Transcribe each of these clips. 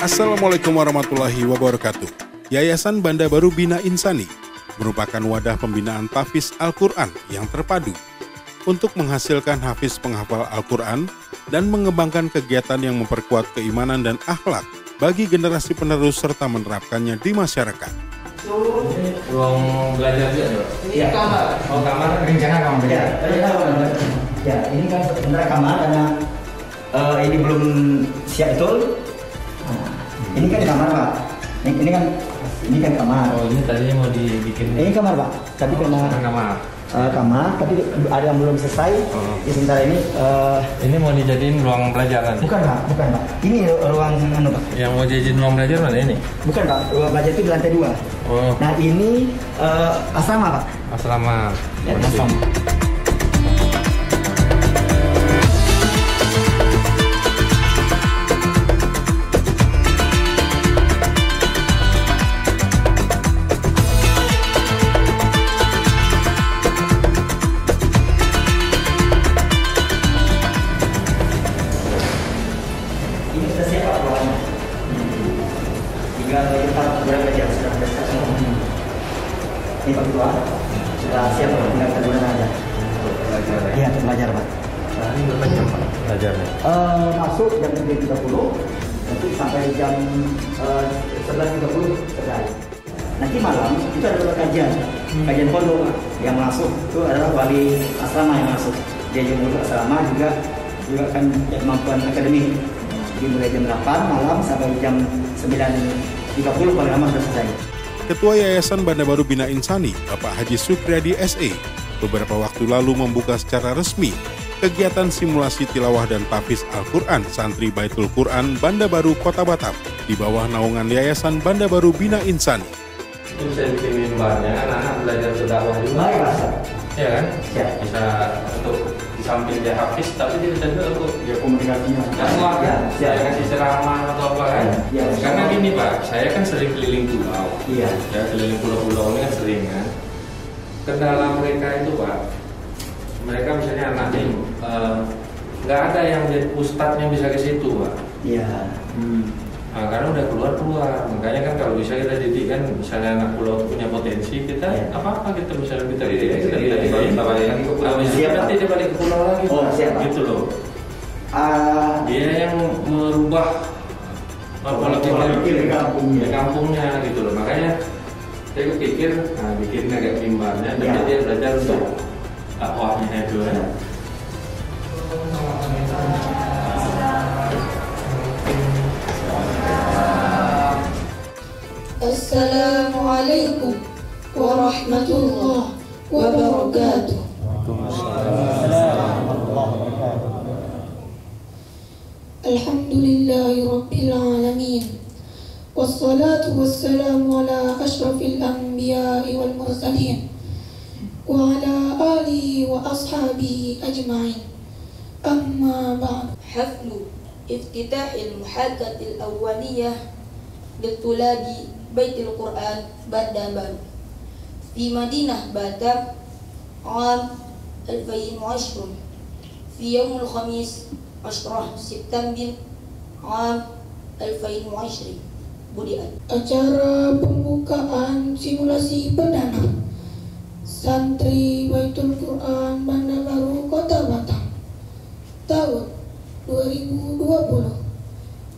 Assalamualaikum warahmatullahi wabarakatuh. Yayasan Banda Baru Bina Insani merupakan wadah pembinaan tahfiz Al-Quran yang terpadu untuk menghasilkan hafiz penghafal Al-Quran dan mengembangkan kegiatan yang memperkuat keimanan dan akhlak bagi generasi penerus serta menerapkannya di masyarakat. Ruang belajar juga? Iya. Kamar rencana kamar belajar? Ya, ini kan sebenarnya kamar karena ini belum siap betul. Ini kan kamar, Pak. Ini kan kamar. Oh, ini tadinya mau dibikin. Ini kamar, Pak. Tapi karena kamar, tapi ada yang belum selesai. Di sementara ini mau dijadiin ruang belajar nanti? Bukan, Pak. Ini ruang Pak. Yang mau dijadiin ruang belajar mana ini? Bukan, Pak. Ruang belajar itu di lantai 2. Oh. Nah, ini asrama, Pak. Asrama. Ya, kosong. Ini sudah siap Pak ruangannya. Tinggal tempat berapa jam sudah siap semua. Ini Pak Ketua sudah siap tinggal kita gunakan aja. Iya, untuk belajar Pak. Ini berapa jam Pak belajarnya? Masuk jam 9.30, nanti sampai jam 11.30 selesai. Nanti malam itu ada kajian pondok yang masuk itu adalah wali asrama yang masuk. Dia jemput asrama juga kan kemampuan akademik. Mulai jam 8 malam sampai jam 9.30 paling lama sudah selesai. Ketua Yayasan Banda Baru Bina Insani, Bapak Haji Supriyadi SE, beberapa waktu lalu membuka secara resmi kegiatan simulasi tilawah dan tahfiz Al-Quran santri Baitul Quran Banda Baru Kota Batam di bawah naungan Yayasan Banda Baru Bina Insani. Itu bisa bikin mimbarnya, anak-anak belajar berdakwah juga. Baik, Pak. Iya kan? Ya. Bisa untuk di samping dia hafiz, tapi dia bisa juga untuk Ya komunikasinya. dakwah kan? Saya kasih ceramah atau apa kan? Ya. Karena gini Pak, saya kan sering keliling pulau. Iya. Ya, keliling pulau-pulau ini kan sering kan. Kendala mereka itu Pak, mereka misalnya anaknya nggak ada yang jadi ustadznya bisa ke situ Pak. Iya. Nah, karena udah keluar, makanya kan kalau bisa kita didik kan, misalnya anak pulau itu punya potensi, kita apa-apa kita misalnya kita didik, kita balik lagi ke pulau, nanti dia balik ke pulau lagi, gitu loh. Dia yang merubah pola pikir kampungnya gitu loh, makanya saya kepikir, bikin agak mimbarnya, dan dia belajar untuk dakwahnya itu ya. Assalamualaikum warahmatullahi wabarakatuh. Alhamdulillahi rabbil alamin. Wassalatu wassalamu ala ashrafil anbiya'i wal mursalin wa ala alihi wa ashabihi ajma'in. Amma ba'd. Haflu iftitahil muhaddatil awwaliyah litulabi Baitul Quran Banda Baru di Madinah Batam Am 2020 fi Yaumul Khamis 10 September Am 2020 Budian. Acara pembukaan simulasi perdana santri Baitul Quran Banda Baru Kota Batam tahun 2020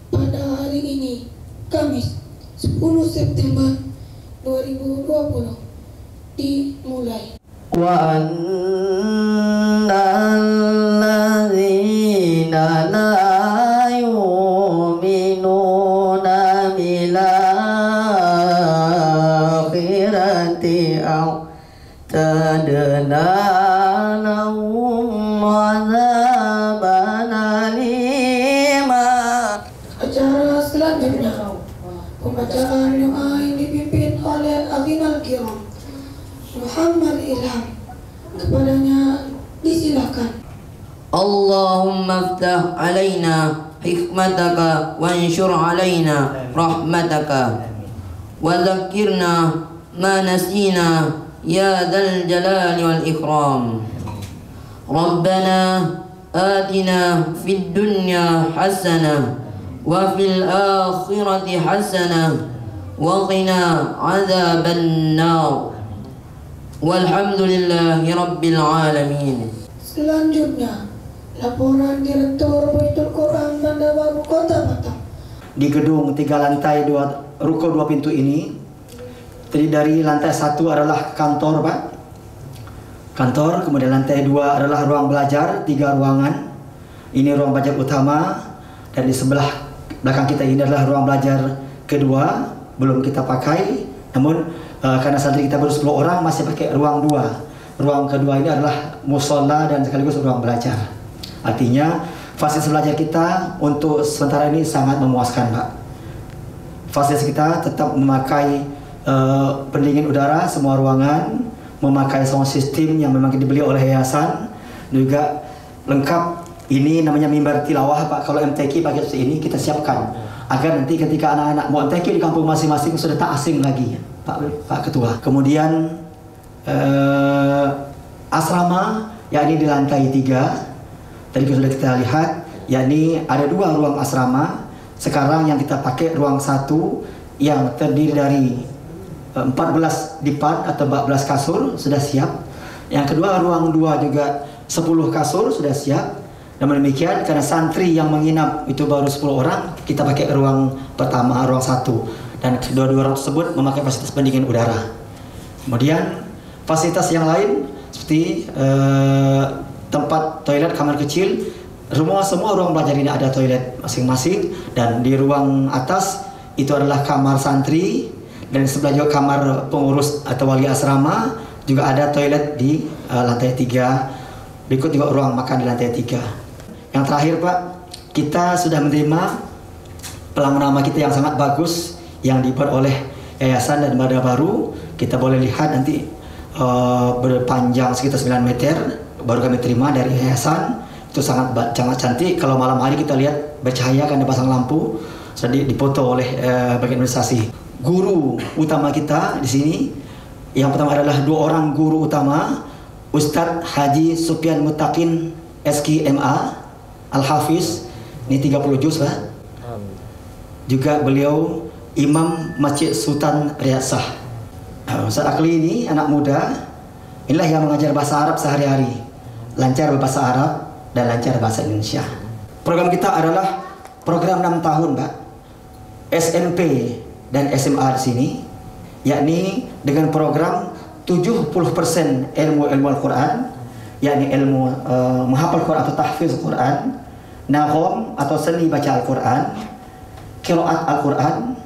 pada hari ini Kamis 10 September 2020 dimulai. Wa annalladzina la yu'minuna bil akhirati a'tadna lahum 'adzaban alima. Acara selanjutnya pembacaan doa yang dipimpin oleh Aginal Kiram Muhammad Ilham. Kepadanya disilakan. Allahumma aftah alaina hikmataka wanshur alaina rahmataka wa dhakkirna ma nasina ya dzal jalali wal ikram. Rabbana آتنا في الدنيا حسنة wa fil akhirati hasanah wa qina adzaban nar. Walhamdulillahi rabbil alamin. Selanjutnya, laporan Direktur Baitul Quran Banda Baru Kota Batam. Di gedung 3 lantai 2 ruko 2 pintu ini terdiri dari lantai 1 adalah kantor, Pak. Kantor, kemudian lantai 2 adalah ruang belajar, 3 ruangan. Ini ruang belajar utama, dan di sebelah belakang kita ini adalah ruang belajar kedua, belum kita pakai. Namun karena santri kita baru 10 orang, masih pakai ruang 2. Ruang kedua ini adalah musola dan sekaligus ruang belajar. Artinya fasilitas belajar kita untuk sementara ini sangat memuaskan, Pak. Fasilitas kita tetap memakai pendingin udara semua ruangan, memakai sound system yang memang dibeli oleh yayasan, juga lengkap. Ini namanya mimbar tilawah, Pak. Kalau MTQ pakai seperti ini kita siapkan agar nanti ketika anak-anak mau MTQ di kampung masing-masing sudah tak asing lagi, Pak Ketua. Kemudian asrama, yakni di lantai 3. Tadi sudah kita lihat, yakni ada 2 ruang asrama. Sekarang yang kita pakai ruang 1 yang terdiri dari 14 dipan atau 14 kasur sudah siap. Yang kedua ruang 2 juga 10 kasur sudah siap. Namun demikian karena santri yang menginap itu baru 10 orang, kita pakai ruang pertama, ruang 1. Dan kedua-dua ruang tersebut memakai fasilitas pendingin udara. Kemudian fasilitas yang lain seperti tempat toilet, kamar kecil. Semua ruang belajar ini ada toilet masing-masing, dan di ruang atas itu adalah kamar santri, dan sebelah juga kamar pengurus atau wali asrama, juga ada toilet di lantai 3. Berikut juga ruang makan di lantai 3. Yang terakhir, Pak, kita sudah menerima pelang nama kita yang sangat bagus yang dibuat oleh yayasan dan Banda Baru. Kita boleh lihat nanti berpanjang sekitar 9 meter baru kami terima dari yayasan. Itu sangat cantik. Kalau malam hari kita lihat bercahaya karena pasang lampu. Sudah dipoto oleh bagian administrasi. Guru utama kita di sini, yang pertama adalah 2 orang guru utama, Ustadz Haji Sufyan Mutakin SKMA Al-Hafiz, ini 30 juz, Pak. Juga beliau Imam Masjid Sultan Riyasah. Ustadz Akli ini anak muda, inilah yang mengajar bahasa Arab sehari-hari, lancar bahasa Arab dan lancar bahasa Indonesia. Program kita adalah program 6 tahun, Pak. SMP dan SMA di sini, yakni dengan program 70% ilmu Al-Quran, yakni ilmu menghafal Quran atau tahfiz Quran, nahom atau seni baca Al-Quran, qiraat Al-Quran,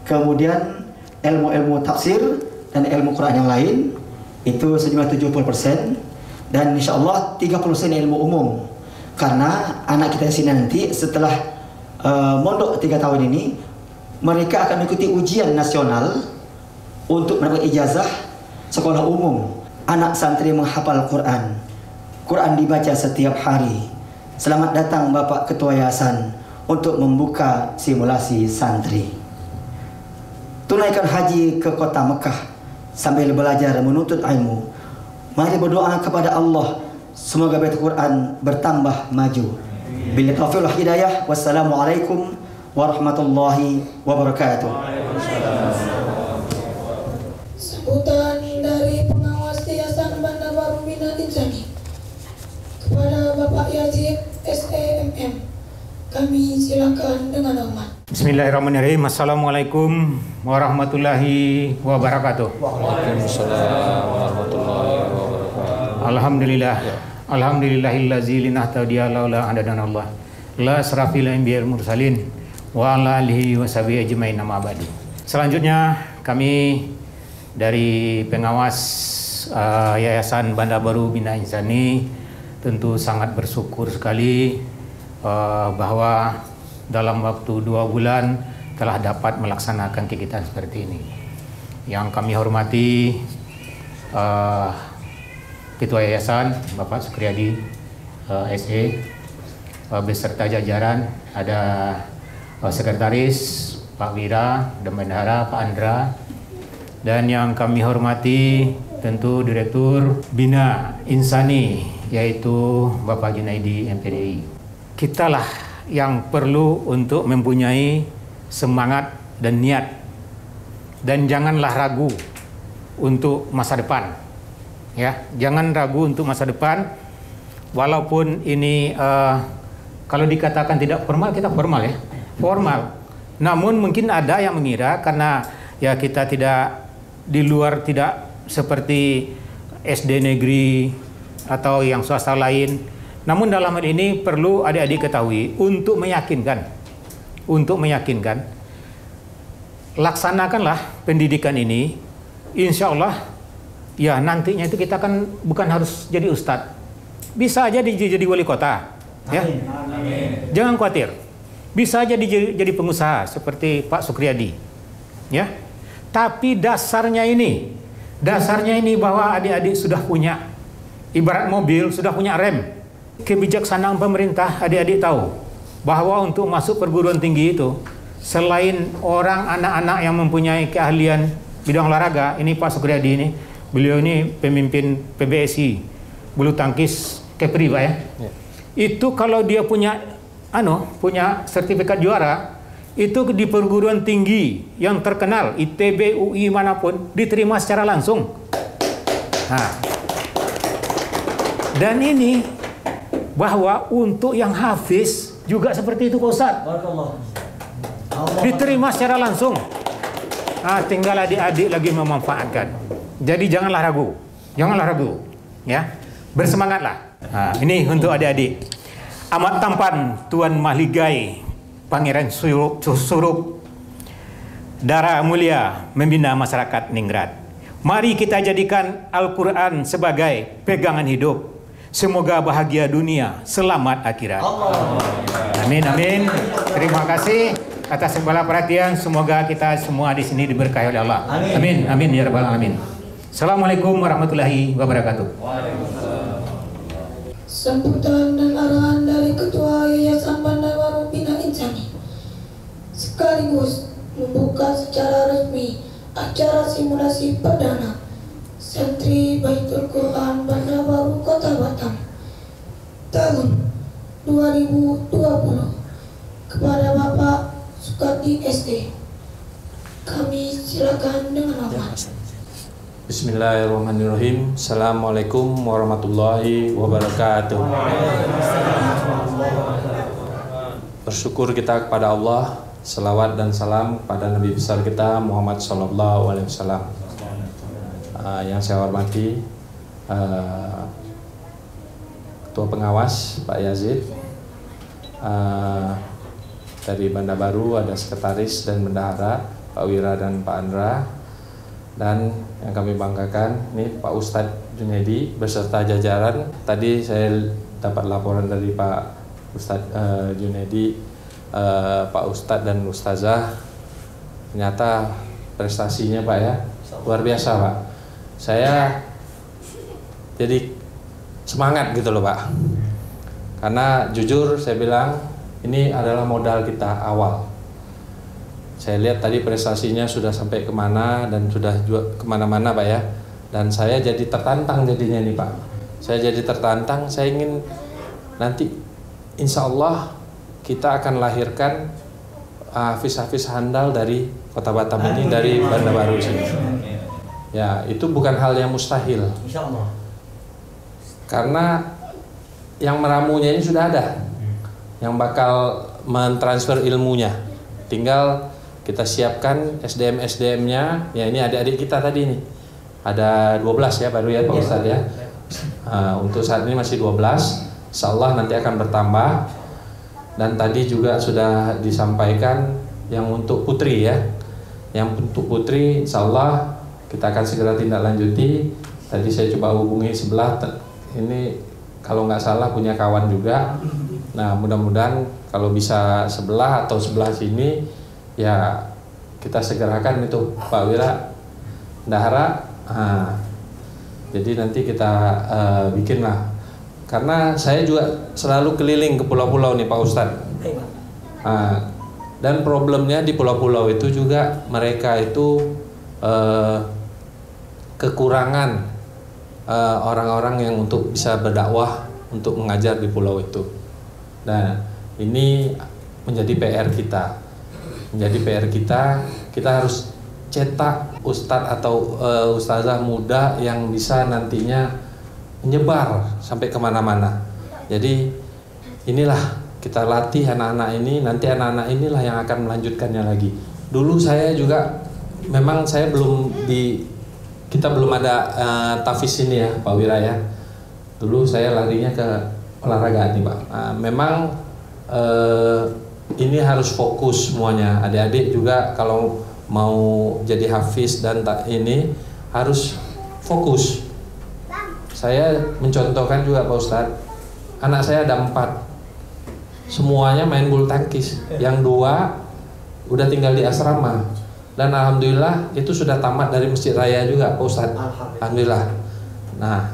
kemudian ilmu-ilmu tafsir dan ilmu Quran yang lain, itu sejumlah 70%, dan insya Allah 30% ilmu umum. Karena anak kita di sini nanti setelah mondok 3 tahun ini, mereka akan mengikuti ujian nasional untuk mendapat ijazah sekolah umum. Anak santri menghafal Quran. Quran dibaca setiap hari. Selamat datang Bapak Ketua Yayasan untuk membuka simulasi santri. Tunaikan haji ke kota Mekah sambil belajar menuntut ilmu. Mari berdoa kepada Allah semoga Baitul Quran bertambah maju. Bila taufiq wal hidayah. Wassalamualaikum warahmatullahi wabarakatuh. Sambutan dari pengawas Yayasan Banda Baru Bina Insani kepada Bapak Yazid SEMM, kami silakan dengan hormat. Bismillahirrahmanirrahim. Assalamualaikum warahmatullahi wabarakatuh. Waalaikumsalam warahmatullahi wabarakatuh. Alhamdulillah. Alhamdulillahillazi linahtadiya laula adadanallah. La asrafil anbiya'il mursalin wa ala alihi wa sahbihi ajmain amma ba'du. Selanjutnya kami dari pengawas Yayasan Banda Baru Bina Insani tentu sangat bersyukur sekali bahwa dalam waktu 2 bulan telah dapat melaksanakan kegiatan seperti ini. Yang kami hormati Ketua Yayasan Bapak Sukriyadi SE beserta jajaran, ada Sekretaris Pak Wira dan Bendahara Pak Andra, dan yang kami hormati tentu Direktur Bina Insani yaitu Bapak Junaidi MPDI. Kitalah yang perlu untuk mempunyai semangat dan niat, dan janganlah ragu untuk masa depan. Ya, jangan ragu untuk masa depan. Walaupun ini kalau dikatakan tidak formal, kita formal ya, formal. Namun mungkin ada yang mengira karena ya kita tidak di luar, tidak seperti SD negeri atau yang swasta lain. Namun dalam hal ini perlu adik-adik ketahui untuk meyakinkan, laksanakanlah pendidikan ini. Insya Allah ya nantinya itu kita kan bukan harus jadi ustadz, bisa aja jadi wali kota. Ya. Amin. Jangan khawatir, bisa jadi pengusaha seperti Pak Sukriyadi. Ya. Tapi dasarnya ini bahwa adik-adik sudah punya, ibarat mobil sudah punya rem. Kebijaksanaan pemerintah, adik-adik tahu bahwa untuk masuk perguruan tinggi itu selain anak-anak yang mempunyai keahlian bidang olahraga, ini Pak Sukriyadi ini, beliau ini pemimpin PBSI bulu tangkis Kepri Pak ya. Itu kalau dia punya sertifikat juara, itu di perguruan tinggi yang terkenal, ITB, UI manapun, diterima secara langsung. Nah, dan ini bahwa untuk yang hafiz juga seperti itu Pak Ustadz, diterima secara langsung. Nah, tinggal adik-adik lagi memanfaatkan. Jadi janganlah ragu, ya, bersemangatlah. Nah, ini untuk adik-adik. Amat tampan Tuan Mahligai Pangeran Surup, darah mulia membina masyarakat Ningrat. Mari kita jadikan Al-Quran sebagai pegangan hidup. Semoga bahagia dunia, selamat akhirat. Amin, amin. Terima kasih atas segala perhatian. Semoga kita semua di sini diberkahi oleh Allah. Amin, amin ya rabbal alamin. Assalamualaikum warahmatullahi wabarakatuh. Sambutan dan arahan dari Ketua Yayasan Banda Baru Bina Insani sekaligus membuka secara resmi acara simulasi perdana Santri Baitul Quran Banda Baru Kota Batam tahun 2020 kepada Bapak Sukati SD. Kami silakan dengan hormat. Bismillahirrahmanirrahim. Assalamualaikum warahmatullahi wabarakatuh. Bersyukur kita kepada Allah, selawat dan salam pada Nabi besar kita Muhammad Sallallahu Alaihi Wasallam. Yang saya hormati Ketua Pengawas Pak Yazid, dari Banda Baru ada Sekretaris dan Bendahara Pak Wira dan Pak Andra, dan yang kami banggakan ini Pak Ustadz Junedi beserta jajaran. Tadi saya dapat laporan dari Pak Ustadz Junedi, Pak Ustadz dan Ustazah, ternyata prestasinya Pak ya luar biasa Pak. Saya jadi semangat gitu loh Pak, karena jujur saya bilang ini adalah modal kita awal. Saya lihat tadi prestasinya sudah sampai kemana dan sudah juga kemana-mana Pak ya, dan saya jadi tertantang jadinya nih Pak. Saya jadi tertantang, saya ingin nanti insya Allah kita akan lahirkan hafiz-hafiz handal dari Kota Batam ini, dari Banda Baru sini. Ya, itu bukan hal yang mustahil. Insya Allah. Karena yang meramunya ini sudah ada, yang bakal mentransfer ilmunya. Tinggal kita siapkan SDM-SDM-nya. Ya, ini adik-adik kita tadi nih. Ada 12 ya baru ya Pak Ustadz ya. Untuk saat ini masih 12. Insya Allah nanti akan bertambah. Dan tadi juga sudah disampaikan yang untuk putri ya. Yang untuk putri insya Allah kita akan segera tindak lanjuti. Tadi saya coba hubungi sebelah, ini kalau nggak salah punya kawan juga. Nah mudah-mudahan kalau bisa sebelah atau sebelah sini ya kita segerakan itu Pak Wira, Dahara. Jadi nanti kita bikin lah. Karena saya juga selalu keliling ke pulau-pulau nih Pak Ustadz. Dan problemnya di pulau-pulau itu juga mereka itu kekurangan orang-orang yang untuk bisa berdakwah, untuk mengajar di pulau itu. Nah, Ini menjadi PR kita. Menjadi PR kita harus cetak ustadz atau ustazah muda yang bisa nantinya menyebar sampai kemana-mana. Jadi inilah kita latih anak-anak ini, nanti anak-anak inilah yang akan melanjutkannya lagi. Dulu saya juga, memang saya kita belum ada tafiz ini ya Pak Wira ya. Dulu saya larinya ke olahraga nih Pak. Memang ini harus fokus semuanya. Adik-adik juga kalau mau jadi hafiz dan ini harus fokus. Saya mencontohkan juga Pak Ustadz, anak saya ada 4, semuanya main bulu tangkis. Yang 2 udah tinggal di asrama, dan alhamdulillah itu sudah tamat dari Masjid Raya juga Pak Ustadz. Alhamdulillah. Nah,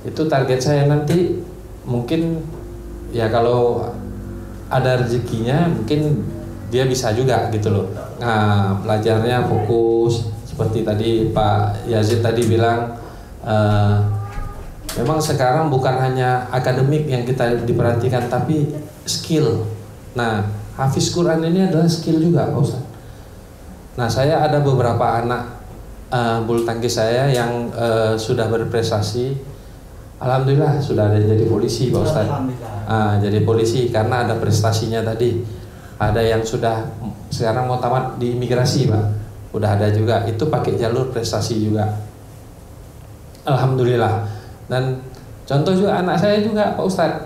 itu target saya nanti, mungkin ya kalau ada rezekinya mungkin dia bisa juga gitu loh. Nah, belajarnya fokus seperti tadi Pak Yazid tadi bilang, memang sekarang bukan hanya akademik yang kita diperhatikan, tapi skill. Nah, hafiz Quran ini adalah skill juga Pak Ustadz. Nah, saya ada beberapa anak bulu tangkis saya yang sudah berprestasi. Alhamdulillah sudah ada jadi polisi Pak Ustadz. Jadi polisi karena ada prestasinya tadi. Ada yang sudah sekarang mau tamat di imigrasi Pak. Udah ada juga, itu pakai jalur prestasi juga. Alhamdulillah. Dan contoh juga anak saya juga Pak Ustadz,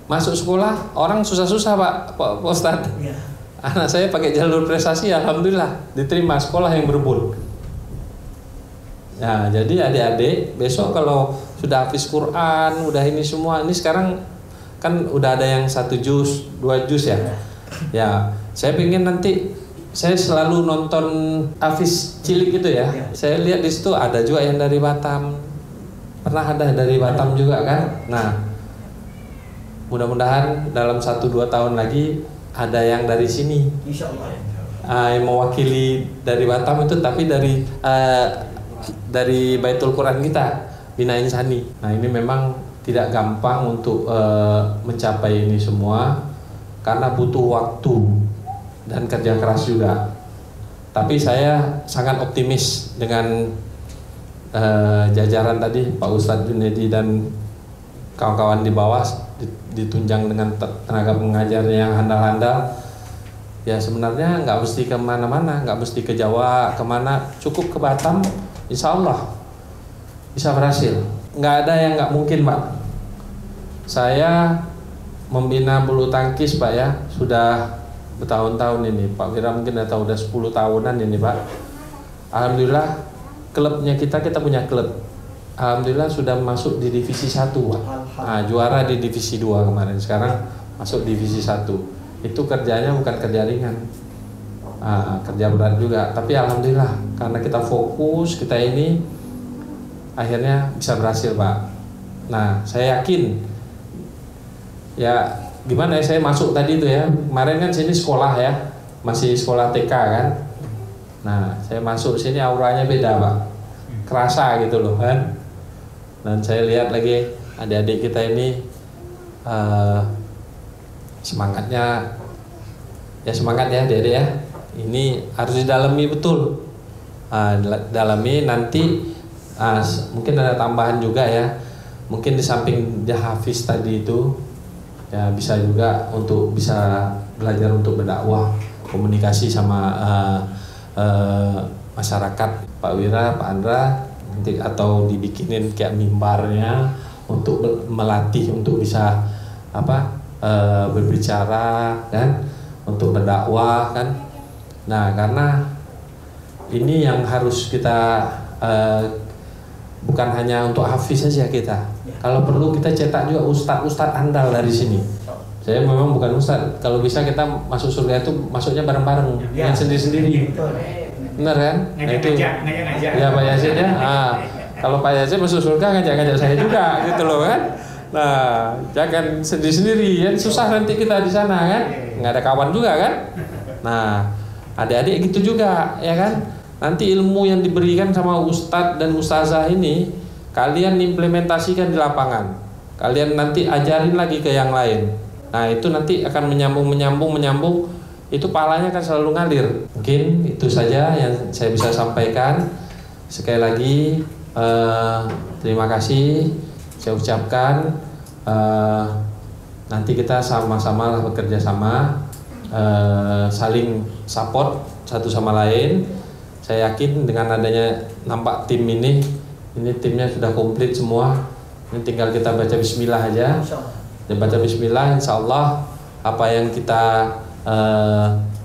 masuk sekolah orang susah-susah Pak Ustadz. Anak saya pakai jalur prestasi, alhamdulillah diterima sekolah yang berbul. Nah, jadi adik-adik besok kalau sudah hafiz Quran, udah ini semua, ini sekarang kan udah ada yang 1 juz, 2 juz ya. Ya, saya pengen nanti, saya selalu nonton hafiz cilik itu ya. Saya lihat di situ ada juga yang dari Batam. Pernah ada dari Batam juga kan. Nah, mudah-mudahan dalam 1-2 tahun lagi ada yang dari sini. Insyaallah. Yang mewakili dari Batam itu, tapi dari Baitul Quran kita, Bina Insani. Nah, ini memang tidak gampang untuk mencapai ini semua karena butuh waktu dan kerja keras juga. Tapi saya sangat optimis dengan jajaran tadi Pak Ustadz Junedi dan kawan-kawan di bawah, ditunjang dengan tenaga pengajarnya yang handal-handal. Ya sebenarnya nggak mesti kemana-mana, nggak mesti ke Jawa, kemana, cukup ke Batam, insya Allah bisa berhasil. Nggak ada yang nggak mungkin Pak. Saya membina bulu tangkis Pak ya, sudah bertahun-tahun ini. Pak Wira mungkin udah 10 tahunan ini Pak. Alhamdulillah klubnya kita punya klub. Alhamdulillah sudah masuk di divisi 1 Pak. Nah, juara di divisi 2 kemarin, sekarang masuk divisi 1. Itu kerjanya bukan kerja ringan, kerja berat juga. Tapi alhamdulillah karena kita fokus, kita ini akhirnya bisa berhasil Pak. Nah, saya yakin ya, gimana ya, saya masuk tadi itu ya, kemarin kan sini sekolah ya, masih sekolah TK kan. Nah, saya masuk sini auranya beda Pak, kerasa gitu loh kan. Dan saya lihat lagi adik-adik kita ini semangatnya, ya semangat ya adik-adik ya. Ini harus didalami betul, dalami nanti. Mungkin ada tambahan juga ya, mungkin di samping dia hafiz tadi itu ya, bisa juga untuk bisa belajar untuk berdakwah, komunikasi sama masyarakat. Pak Wira, Pak Andra nanti, atau dibikinin kayak mimbarnya untuk melatih untuk bisa berbicara kan, untuk berdakwah kan. Nah, karena ini yang harus kita bukan hanya untuk hafiz saja kita. Kalau perlu kita cetak juga ustadz andal dari sini. Saya memang bukan ustadz. Kalau bisa kita masuk surga itu masuknya bareng-bareng, yang sendiri-sendiri. Benar kan? Nah, itu. Ya Pak Yazid ya. Kalau Pak Yazid masuk surga ngajak-ngajak saya juga gitu loh kan. Nah, jangan sendiri-sendiri ya, susah nanti kita di sana kan. Nggak ada kawan juga kan. Nah, adik-adik gitu juga ya kan. Nanti ilmu yang diberikan sama ustadz dan ustazah ini kalian implementasikan di lapangan. Kalian nanti ajarin lagi ke yang lain. Nah itu nanti akan menyambung, itu pahalanya akan selalu ngalir. Mungkin itu saja yang saya bisa sampaikan. Sekali lagi terima kasih saya ucapkan. Nanti kita sama-sama lah bekerja sama, saling support satu sama lain. Saya yakin dengan adanya nampak tim ini timnya sudah komplit semua. Ini tinggal kita baca bismillah aja. Dan baca bismillah, insya Allah apa yang kita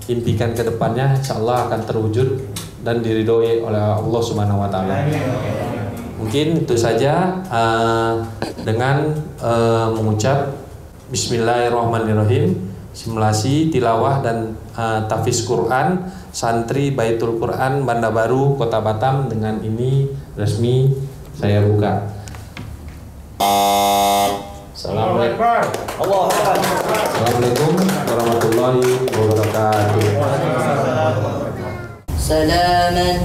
impikan ke depannya insya Allah akan terwujud dan diridhoi oleh Allah Subhanahu wa Ta'ala. Mungkin itu saja dengan mengucap bismillahirrahmanirrahim, simulasi tilawah dan tahfiz Quran santri Baitul Quran Banda Baru Kota Batam dengan ini resmi saya buka. Assalamualaikum warahmatullahi wabarakatuh. Salaman.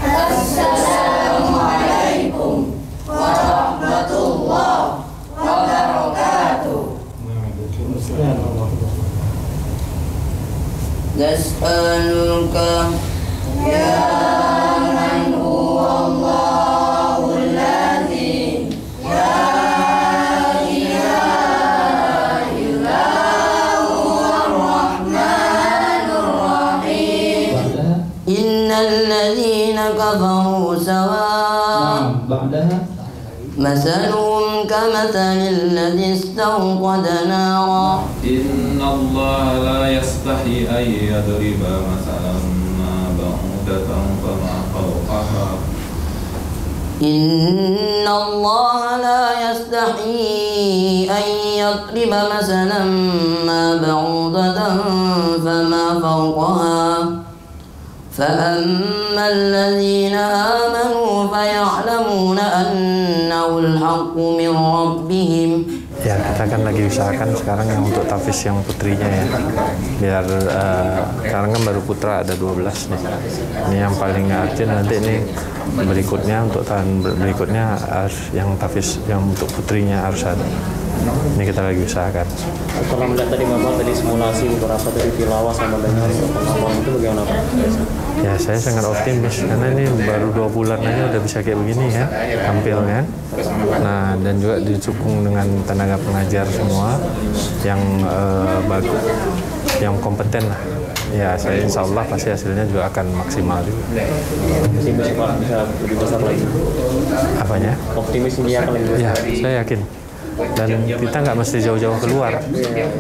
Assalamualaikum warahmatullahi wabarakatuh. Nas'aluka ya man huwa Allahul ladzi la ilaha illa huwar rahmanur rahim. Innal ladzina kafaru sawa' مثلهم كمثل الذي استوقد نارا إن الله لا يستحي أن يضرب مثلا ما بعوضة فما فوقها إن الله لا يستحي أن يضرب مثلا ما بعوضة فما فوقها فأما الذين آمنوا فيعلمون أنه الحق من ربهم. Ya, kita kan lagi usahakan sekarang yang untuk tahfiz yang putrinya ya, biar sekarang kan baru putra ada 12 nih. Ini yang paling urgent, nanti ini berikutnya untuk tahun berikutnya harus yang tahfiz yang untuk putrinya harus ada. Ini kita lagi usahakan. Kalau melihat tadi Bapak tadi simulasi beberapa dari tilawah sama dengan pengalaman itu bagaimana Pak? Ya saya sangat optimis karena ini baru 2 bulan aja udah bisa kayak begini ya tampilnya. Nah dan juga didukung dengan tenaga pengajar semua yang bagus, yang kompeten lah. Ya saya insya Allah pasti hasilnya juga akan maksimal juga. Optimis Pak bisa lebih besar lagi. Apanya? Optimis ini akan lebih besar. Ya saya yakin. Dan kita nggak mesti jauh-jauh keluar,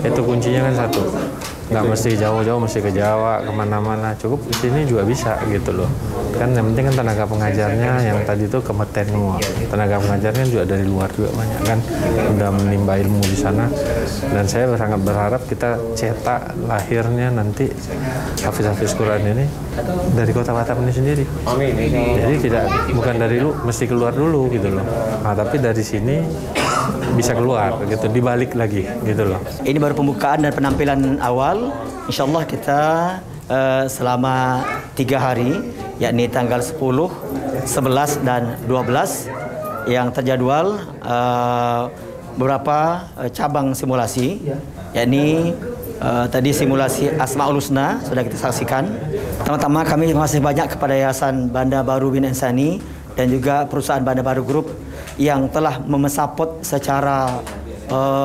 itu kuncinya kan satu, nggak mesti jauh-jauh, mesti ke Jawa, kemana-mana, cukup di sini juga bisa gitu loh. Kan yang penting kan tenaga pengajarnya yang tadi itu kompeten semua, tenaga pengajarnya juga dari luar juga banyak kan, udah menimba ilmu di sana. Dan saya sangat berharap kita cetak lahirnya nanti hafiz-hafiz Quran ini dari Kota Batam ini sendiri. Amin. Jadi bukan dari lu, mesti keluar dulu gitu loh. Nah tapi dari sini bisa keluar gitu, dibalik lagi gitu loh. Ini baru pembukaan dan penampilan awal. Insya Allah kita selama 3 hari, yakni tanggal 10, 11 dan 12 yang terjadwal beberapa cabang simulasi, yakni tadi simulasi Asmaul Husna sudah kita saksikan. Pertama-tama kami terima kasih banyak kepada Yayasan Banda Baru Bina Insani dan juga perusahaan Banda Baru Group yang telah memensupport secara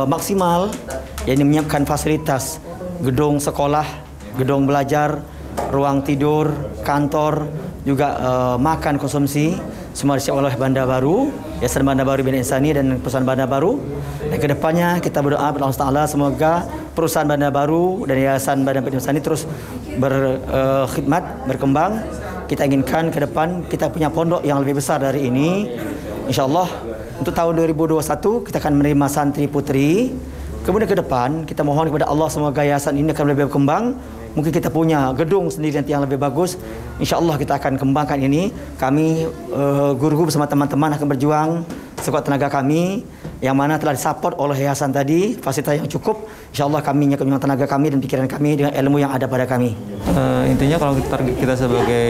maksimal, yakni menyiapkan fasilitas gedung sekolah, gedung belajar, ruang tidur, kantor, juga makan konsumsi semua disiapkan oleh Banda Baru, Yayasan Banda Baru Bina Insani dan perusahaan Banda Baru. Dan kedepannya kita berdoa kepada Allah Taala semoga perusahaan Banda Baru dan Yayasan Banda Baru Bina Insani terus berkhidmat, berkembang. Kita inginkan ke depan kita punya pondok yang lebih besar dari ini. InsyaAllah untuk tahun 2021 kita akan menerima santri putri. Kemudian ke depan kita mohon kepada Allah semoga yayasan ini akan lebih berkembang. Mungkin kita punya gedung sendiri nanti yang lebih bagus. InsyaAllah kita akan kembangkan ini. Kami guru bersama teman-teman akan berjuang sekuat tenaga kami, yang mana telah disupport oleh yayasan tadi, fasilitas yang cukup. InsyaAllah kami menyumbangkan tenaga kami dan pikiran kami dengan ilmu yang ada pada kami. Intinya kalau target kita sebagai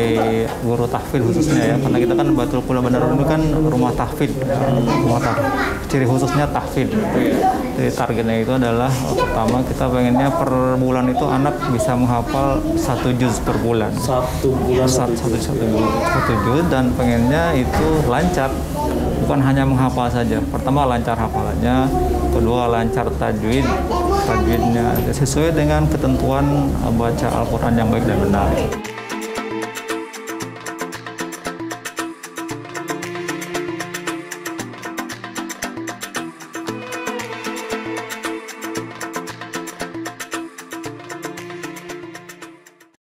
guru tahfidz khususnya ya, karena kita kan Baitul Qura Bandar Baru ini kan rumah tahfidz, ciri khususnya tahfidz. Jadi targetnya itu adalah pertama kita pengennya per bulan itu anak bisa menghafal 1 juz per bulan. 1 bulan satu juz, dan pengennya itu lancar, bukan hanya menghafal saja. Pertama lancar hafalannya, kedua lancar tajwidnya sesuai dengan ketentuan baca Al-Quran yang baik dan benar.